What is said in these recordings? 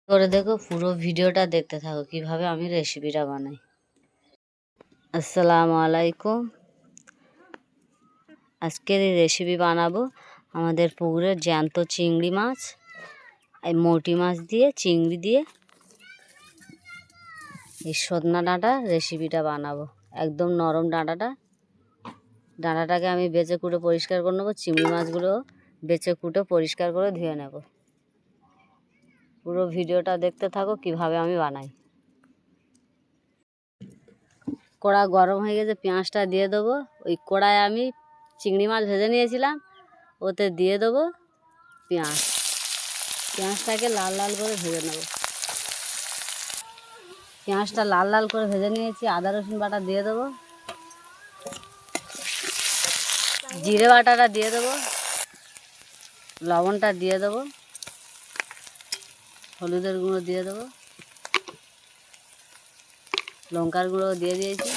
করে দেখো, পুরো ভিডিওটা দেখতে থাকো কিভাবে আমি রেসিপিটা বানাই। আসসালামু আলাইকুম। আজকের এই রেসিপি বানাবো আমাদের পুকুরের জ্যান্ত চিংড়ি মাছ, এই মৌটি মাছ দিয়ে চিংড়ি দিয়ে এই সজনা ডাঁটা রেসিপিটা বানাবো। একদম নরম ডাঁটাটাকে আমি বেছে কুটে পরিষ্কার করে নেবো। চিংড়ি মাছগুলো বেছে কুটে পরিষ্কার করে ধুয়ে নেব। পুরো ভিডিওটা দেখতে থাকো কিভাবে আমি বানাই। কড়া গরম হয়ে গেছে, পেঁয়াজটা দিয়ে দেবো। ওই কড়ায় আমি চিংড়ি মাছ ভেজে নিয়েছিলাম, ওতে দিয়ে দেবো পেঁয়াজটাকে লাল লাল করে ভেজে নেব। পেঁয়াজটা লাল লাল করে ভেজে নিয়েছি। আদা রসুন বাটা দিয়ে দেবো, জিরে বাটাটা দিয়ে দেবো, লবণটা দিয়ে দেবো, হলুদের গুঁড়ো দিয়ে দেবো, লঙ্কার গুঁড়ো দিয়ে দিয়েছি।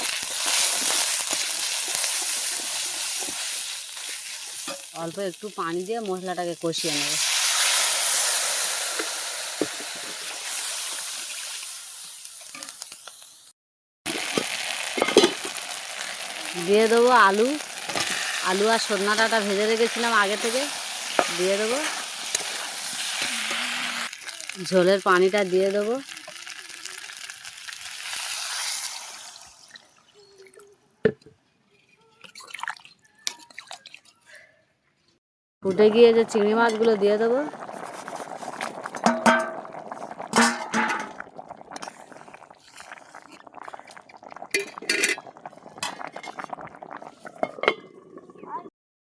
অল্প একটু পানি দিয়ে মশলাটাকে কষিয়ে নেব। দিয়ে দেবো আলু আর সজনা ডাঁটা ভেজে রেখেছিলাম আগে থেকে, দিয়ে দেবো। ঝোলের পানিটা দিয়ে দেবো। ফুটে গিয়ে যে চিংড়ি মাছগুলো দিয়ে দেবো।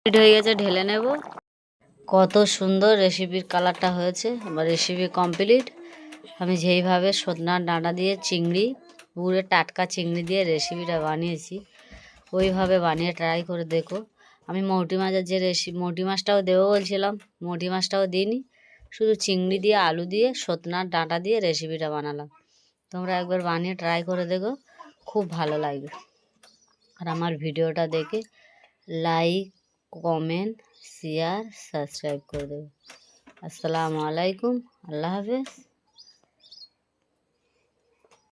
হয়ে গেছে, ঢেলে নেব। কত সুন্দর রেসিপির কালারটা হয়েছে। আমার রেসিপি কমপ্লিট। আমি যেইভাবে সজনার ডাঁটা দিয়ে চিংড়ি, পুকুরে টাটকা চিংড়ি দিয়ে রেসিপিটা বানিয়েছি, ওইভাবে বানিয়ে ট্রাই করে দেখো। আমি মৌটি মাছের যে মৌটি মাছটাও দেবো বলছিলাম, মৌটি মাছটাও দিইনি, শুধু চিংড়ি দিয়ে আলু দিয়ে সজনার ডাঁটা দিয়ে রেসিপিটা বানালাম। তোমরা একবার বানিয়ে ট্রাই করে দেখো, খুব ভালো লাগবে। আর আমার ভিডিওটা দেখে লাইক, কমেন্ট, শেয়ার, সাবস্ক্রাইব করে দেবে। আসসালামু আলাইকুম, আল্লাহ হাফেজ।